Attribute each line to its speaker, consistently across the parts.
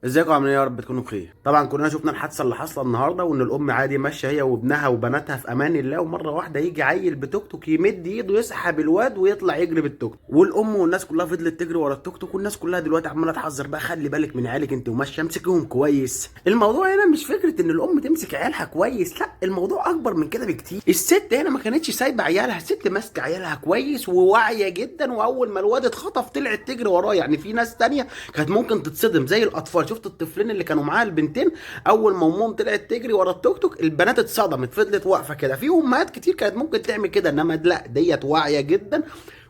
Speaker 1: ازيكم عاملين ايه؟ يا رب تكونوا بخير. طبعا كلنا شفنا الحادثه اللي حاصله النهارده، وان الام عادي ماشيه هي وابنها وبناتها في امان الله، ومره واحده يجي عيل بتوك توك يمد ايده يسحب الواد ويطلع يجري بالتوك توك، والام والناس كلها فضلت تجري ورا التوك توك، والناس كلها دلوقتي عماله تحذر بقى خلي بالك من عيالك انت وماشيه امسكيهم كويس. الموضوع هنا مش فكره ان الام تمسك عيالها كويس، لا الموضوع اكبر من كده بكتير. الست هنا ما كانتش سايبه عيالها، الست ماسكه عيالها كويس وواعيه جدا، واول ما الواد اتخطف طلعت تجري وراه. يعني في ناس تانية كانت ممكن تتصدم زي الاطفال، شفت الطفلين اللي كانوا معاها البنتين اول ما امهم طلعت تجري ورا التوك توك البنات اتصدمت فضلت واقفه كده. في امهات كتير كانت ممكن تعمل كده، انما لا ديت واعيه جدا.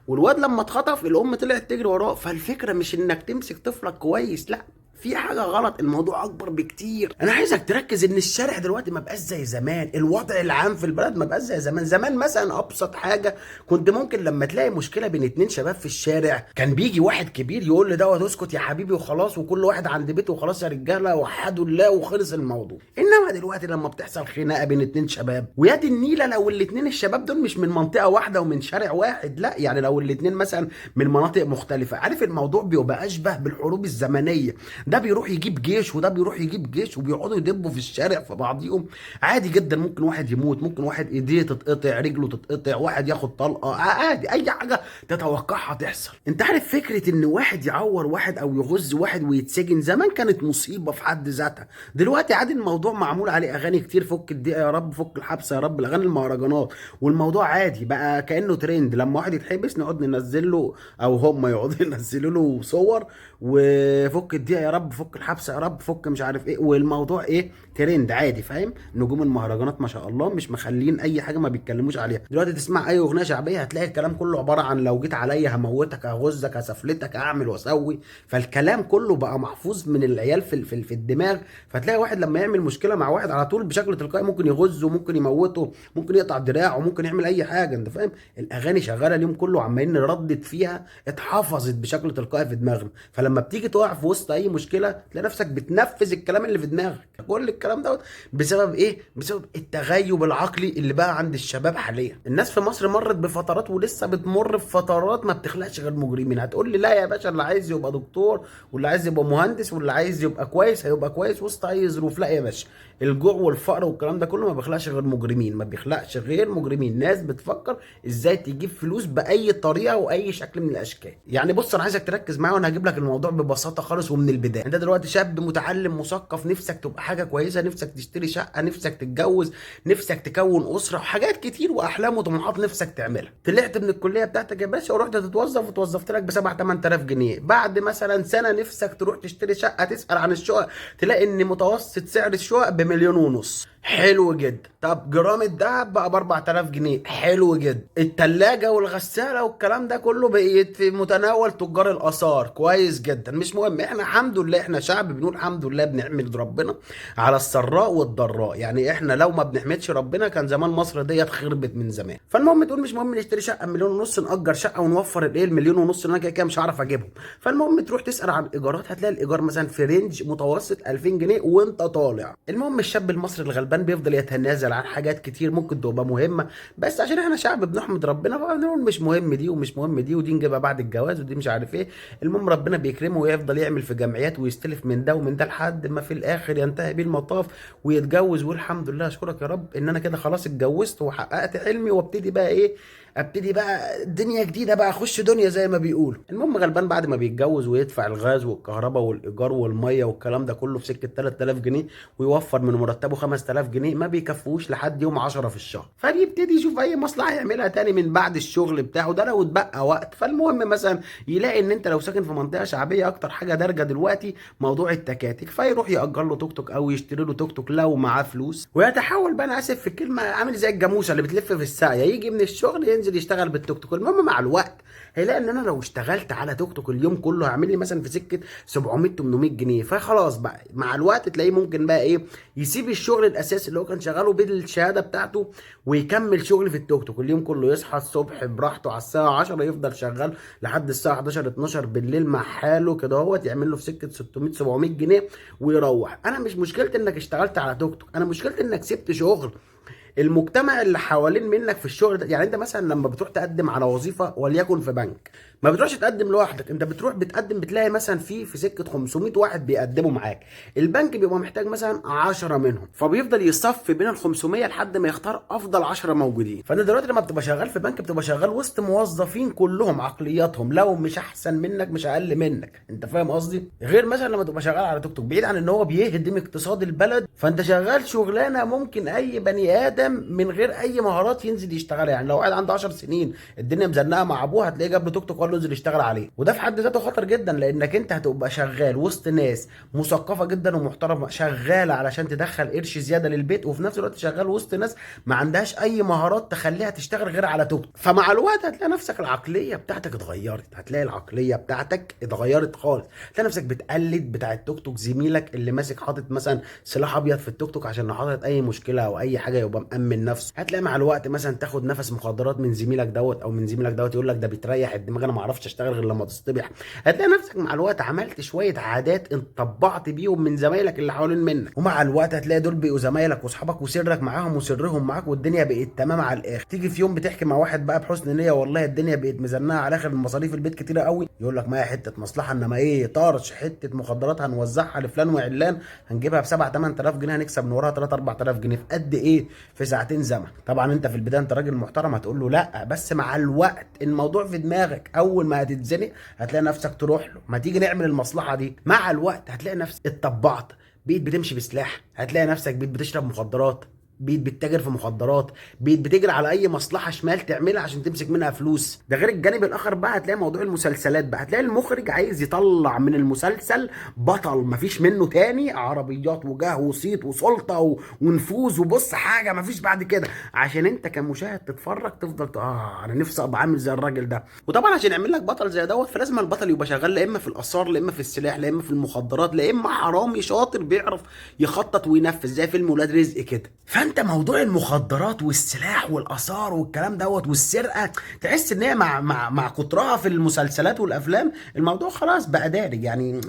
Speaker 1: والواد لما اتخطف الام طلعت تجري وراه. فالفكره مش انك تمسك طفلك كويس، لا في حاجه غلط، الموضوع اكبر بكتير. انا عايزك تركز ان الشارع دلوقتي ما بقاش زي زمان، الوضع العام في البلد ما بقاش زي زمان. زمان مثلا ابسط حاجه كنت ممكن لما تلاقي مشكله بين اتنين شباب في الشارع كان بيجي واحد كبير يقول لدوت اسكت يا حبيبي وخلاص، وكل واحد عند بيته وخلاص يا رجاله وحدوا الله وخلص الموضوع. انما دلوقتي لما بتحصل خناقه بين اتنين شباب، ويا دي النيله لو الاتنين الشباب دول مش من منطقه واحده ومن شارع واحد، لا يعني لو الاتنين مثلا من مناطق مختلفه، عارف الموضوع بيبقى اشبه بالحروب الزمنيه. ده بيروح يجيب جيش وده بيروح يجيب جيش وبيقعدوا يدبوا في الشارع في بعضيهم عادي جدا. ممكن واحد يموت، ممكن واحد ايديه تتقطع، رجله تتقطع، واحد ياخد طلقه، عادي اي حاجه تتوقعها تحصل. انت عارف فكره ان واحد يعور واحد او يغز واحد ويتسجن زمان كانت مصيبه في حد ذاتها. دلوقتي عادي الموضوع معمول عليه اغاني كتير، فك الدقيقه يا رب، فك الحبسه يا رب، الاغاني المهرجانات، والموضوع عادي بقى كانه ترند. لما واحد يتحبس نقعد ننزل له او هم يقعدوا ينزلوا له صور، وفك الدقيقه يا رب، فك الحبسه يا رب، فك مش عارف ايه، والموضوع ايه ترند عادي. فاهم؟ نجوم المهرجانات ما شاء الله مش مخلين اي حاجه ما بيتكلموش عليها. دلوقتي تسمع اي اغنيه شعبيه هتلاقي الكلام كله عباره عن لو جيت عليا هموتك، هغزك، هسفلتك، اعمل واسوي. فالكلام كله بقى محفوظ من العيال في الدماغ. فتلاقي واحد لما يعمل مشكله مع واحد على طول بشكل تلقائي ممكن يغزه، ممكن يموته، ممكن يقطع دراعه، ممكن يعمل اي حاجه. انت فاهم؟ الاغاني شغاله اليوم كله عمالين نردد فيها، اتحفظت بشكل تلقائي في دماغنا. فلما بتيجي تقع في وسط اي مشكله تلاقي نفسك بتنفذ الكلام اللي في دماغك. كل الكلام دوت بسبب ايه؟ بسبب التغيب العقلي اللي بقى عند الشباب حاليا. الناس في مصر مرت بفترات ولسه بتمر بفترات ما بتخلقش غير مجرمين. هتقول لي لا يا باشا، اللي عايز يبقى دكتور واللي عايز يبقى مهندس واللي عايز يبقى كويس هيبقى كويس وسط اي ظروف. لا يا باشا، الجوع والفقر والكلام ده كله ما بيخلقش غير مجرمين، ما بيخلقش غير مجرمين، ناس بتفكر ازاي تجيب فلوس باي طريقه واي شكل من الاشكال. يعني بص انا عايزك تركز معايا وانا هجيب لك الموضوع ببساطه خالص ومن البدايه. انت دلوقتي شاب متعلم مثقف، نفسك تبقى حاجه كويسه، نفسك تشتري شقه، نفسك تتجوز، نفسك تكون اسره، وحاجات كتير واحلام وطموحات نفسك تعملها. طلعت من الكليه بتاعتك يا باشا ورحت تتوظف، وتوظفت لك ب 7 8000 جنيه. بعد مثلا سنه نفسك تروح تشتري شقه، تسال عن الشقق تلاقي ان متوسط سعر الشقق بمليون ونص. حلو جدا. طب جرام الذهب بقى ب 4000 جنيه. حلو جدا. التلاجة والغسالة والكلام ده كله بقيت في متناول تجار الآثار. كويس جدا. مش مهم، احنا الحمد لله احنا شعب بنقول الحمد لله، بنحمد ربنا على السراء والضراء. يعني احنا لو ما بنحمدش ربنا كان زمان مصر ديت خربت من زمان. فالمهم تقول مش مهم نشتري شقة بمليون ونص، نأجر شقة ونوفر الايه المليون ونص اللي انا كده كده مش هعرف اجيبهم. فالمهم تروح تسأل عن ايجارات هتلاقي الايجار مثلا في رينج متوسط 2000 جنيه وانت طالع. المهم الشاب المصري الغلبان بيفضل يتنازل عن حاجات كتير ممكن تبقى مهمه، بس عشان احنا شعب بنحمد ربنا فبنقول مش مهم دي ومش مهم دي، ودي نجيبها بعد الجواز ودي مش عارف ايه. المهم ربنا بيكرمه ويفضل يعمل في جمعيات ويستلف من ده ومن ده لحد ما في الاخر ينتهي بيه المطاف ويتجوز. والحمد لله اشكرك يا رب ان انا كده خلاص اتجوزت وحققت حلمي، وابتدي بقى ايه، ابتدي بقى دنيا جديده بقى، اخش دنيا زي ما بيقولوا. المهم غلبان بعد ما بيتجوز ويدفع الغاز والكهرباء والايجار والميه والكلام ده كله في سكه 3000 جنيه، ويوفر من مرتبه 5000 جنيه، ما بيكفوش لحد يوم 10 في الشهر. فبيبتدي يشوف اي مصلحه يعملها تاني من بعد الشغل بتاعه ده لو اتبقى وقت. فالمهم مثلا يلاقي ان انت لو ساكن في منطقه شعبيه اكتر حاجه دارجه دلوقتي موضوع التكاتك، فيروح يأجر له توك توك او يشتري له توك توك لو معاه فلوس، ويتحول بقى، انا اسف في الكلمه، عامل زي الجاموسه اللي بتلف في الساقيه، يجي من الشغل ينزل يشتغل بالتوك توك. المهم مع الوقت هيلاقي ان انا لو اشتغلت على توك توك اليوم كله هيعمل لي مثلا في سكه 700 800 جنيه. فخلاص بقى مع الوقت تلاقيه ممكن بقى ايه، يسيب الشغل الاساسي اللي هو كان شغاله بالشهاده بتاعته ويكمل شغل في التوك توك اليوم كله. يصحى الصبح براحته على الساعه 10 يفضل شغال لحد الساعه 11 12 بالليل مع حاله كده، اهوت يعمل له في سكه 600 700 جنيه ويروح. انا مش مشكلتي انك اشتغلت على توك توك، انا مشكلتي انك سبت شغل المجتمع اللي حوالين منك في الشغل ده. يعني انت مثلا لما بتروح تقدم على وظيفه وليكن في بنك، ما بتروحش تقدم لوحدك، انت بتروح بتقدم بتلاقي مثلا في سكه 500 واحد بيقدموا معاك. البنك بيبقى محتاج مثلا 10 منهم، فبيفضل يصفي بين ال 500 لحد ما يختار افضل 10 موجودين. فانت دلوقتي لما بتبقى شغال في بنك بتبقى شغال وسط موظفين كلهم عقلياتهم لو مش احسن منك مش اقل منك، انت فاهم قصدي؟ غير مثلا لما تبقى شغال على توك توك، بعيد عن ان هو بيهدم اقتصاد البلد، فانت شغال شغلانه ممكن اي بني ادم من غير اي مهارات ينزل يشتغلها. يعني لو واحد عنده 10 سنين الدنيا مزنقه مع ابوه هتلاقيه جاب له توك توك وقال له انزل اشتغل عليه. وده في حد ذاته خطر جدا، لانك انت هتبقى شغال وسط ناس مثقفه جدا ومحترمه شغاله علشان تدخل قرش زياده للبيت، وفي نفس الوقت شغال وسط ناس ما عندهاش اي مهارات تخليها تشتغل غير على توك توك. فمع الوقت هتلاقي نفسك العقليه بتاعتك اتغيرت، هتلاقي العقليه بتاعتك اتغيرت خالص، هتلاقي نفسك بتقلد بتاع التوك توك زميلك اللي ماسك حاطط مثلا سلاح ابيض في التوك توك عشان لو حصلت اي مشكله او اي حاجه يبقى مأمن نفسه. هتلاقي مع الوقت مثلا تاخد نفس مخدرات من زميلك دوت او من زميلك دوت يقول لك ده بيتريح الدماغ، انا ما اعرفش اشتغل غير لما تصطبح. هتلاقي نفسك مع الوقت عملت شويه عادات انت طبعت بيهم من زمايلك اللي حوالين منك، ومع الوقت هتلاقي دول بقوا زمايلك واصحابك وسرك معاهم وسرهم معاك، والدنيا بقت تمام على الاخر. تيجي في يوم بتحكي مع واحد بقى بحسن نيه، والله الدنيا بقت مزنقه على اخر، المصاريف البيت كتيره قوي، يقول لك ما هي حته مصلحه انما ايه طارش حته مخدرات هنوزعها لفلان وعلان، هنجيبها ب 7 8000 جنيه هنكسب من وراها 3 4000 جنيه في قد ايه؟ في ساعتين زمن. طبعا انت في البدايه انت راجل محترم هتقول له لا، بس مع الوقت الموضوع في دماغك اول ما هتتزنق هتلاقي نفسك تروح له، ما تيجي نعمل المصلحه دي. مع الوقت هتلاقي نفسك اتطبعت، بقيت بتمشي بسلاح، هتلاقي نفسك بقيت بتشرب مخدرات، بقيت بتتاجر في مخدرات، بقيت بتجري على اي مصلحه شمال تعملها عشان تمسك منها فلوس. ده غير الجانب الاخر بقى هتلاقي موضوع المسلسلات بقى، هتلاقي المخرج عايز يطلع من المسلسل بطل مفيش منه تاني، عربيات وجاه وصيت وسلطه ونفوذ وبص حاجه مفيش بعد كده، عشان انت كمشاهد تتفرج تفضل انا نفسي ابقى عامل زي الراجل ده. وطبعا عشان يعمل لك بطل زي دوت فلازم البطل يبقى شغال لا اما في الاثار لا اما في السلاح لا اما في المخدرات لا اما حرامي شاطر بيعرف يخطط وينفذ زي فيلم ولاد رزق كده. فانت موضوع المخدرات والسلاح والاثار والكلام دوت والسرقه تحس ان هي مع كترها في المسلسلات والافلام الموضوع خلاص بقى دارج. يعني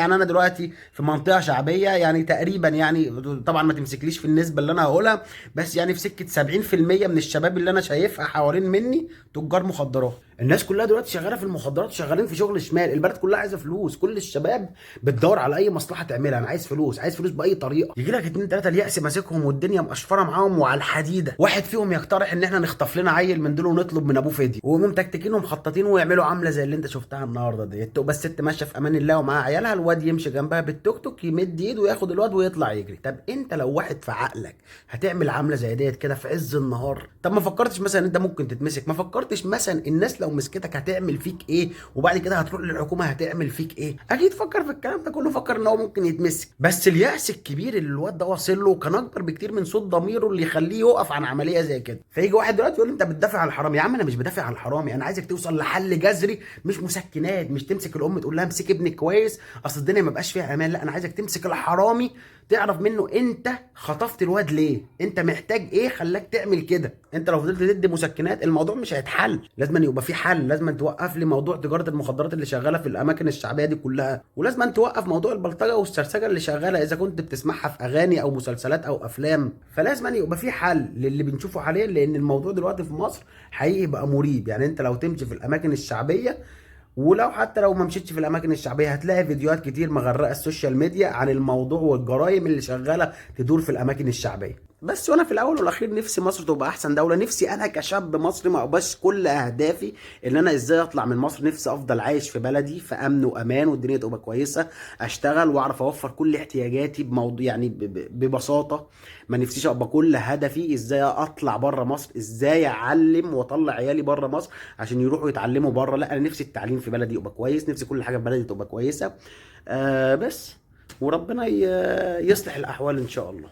Speaker 1: انا دلوقتي في منطقه شعبيه يعني تقريبا، يعني طبعا ما تمسكليش في النسبه اللي انا هقولها، بس يعني في سكه 70% من الشباب اللي انا شايفها حوالين مني تجار مخدرات. الناس كلها دلوقتي شغاله في المخدرات، شغالين في شغل شمال، البلد كلها عايزه فلوس، كل الشباب بتدور على اي مصلحه تعملها، انا عايز فلوس، عايز فلوس باي طريقه. يجي لك 2 3 اليأس ماسكهم والدنيا مقشفره معاهم وعلى الحديده، واحد فيهم يقترح ان احنا نخطف لنا عيل من دول ونطلب من ابوه فديه، ويقوموا متكتكين ومخططين ويعملوا عامله زي اللي انت شفتها النهارده ديت، بس الست ماشيه في امان الله ومعاها عيالها، الواد يمشي جنبها بالتوك توك يمد ايده وياخد الواد ويطلع يجري. طب انت لو واحد في عقلك هتعمل عامله زي ديت كده في عز النهار؟ طب ما فكرتش مثلا انت ممكن تتمسك؟ ما فكرتش مثلا الناس لو مسكتك هتعمل فيك ايه؟ وبعد كده هتروح للحكومه هتعمل فيك ايه؟ اكيد فكر في الكلام ده كله، فكر ان هو ممكن يتمسك. بس اليأس الكبير اللي الواد ده واصل له كان اكبر بكتير من صوت ضميره اللي يخليه يقف عن عمليه زي كده. فيجي واحد دلوقتي يقول لي انت بتدافع عن الحرامي. يا عم انا مش بدافع عن الحرامي، انا عايزك توصل لحل جذري، مش مسكنات، مش تمسك الام تقول لها امسك ابنك كويس اصل الدنيا ما بقاش فيها امان، لا انا عايزك تمسك الحرامي تعرف منه انت خطفت الواد ليه، انت محتاج ايه خلاك تعمل كده. انت لو فضلت تدي مسكنات الموضوع مش هيتحل، لازم يبقى في حل، لازم توقف لي موضوع تجاره المخدرات اللي شغاله في الاماكن الشعبيه دي كلها، ولازم توقف موضوع البلطجه والسرسجه اللي شغاله اذا كنت بتسمعها في اغاني او مسلسلات او افلام. فلازم يبقى في حل للي بنشوفه حاليا، لان الموضوع دلوقتي في مصر حقيقي بقى مريب. يعني انت لو تمشي في الاماكن الشعبيه، ولو حتى لو ما مشيتش في الاماكن الشعبيه هتلاقي فيديوهات كتير مغرقه السوشيال ميديا عن الموضوع والجرائم اللي شغاله تدور في الاماكن الشعبيه. بس وانا في الاول والاخير نفسي مصر تبقى احسن دوله، نفسي انا كشاب مصري ما ابقاش كل اهدافي ان انا ازاي اطلع من مصر، نفسي افضل عايش في بلدي في امن وامان والدنيا تبقى كويسه، اشتغل واعرف اوفر كل احتياجاتي بموضوع يعني ببساطه. ما نفسيش ابقى كل هدفي ازاي اطلع بره مصر، ازاي اعلم واطلع عيالي بره مصر عشان يروحوا يتعلموا بره، لا انا نفسي التعليم في بلدي يبقى كويس، نفسي كل حاجه في بلدي تبقى كويسه. بس وربنا يصلح الاحوال ان شاء الله.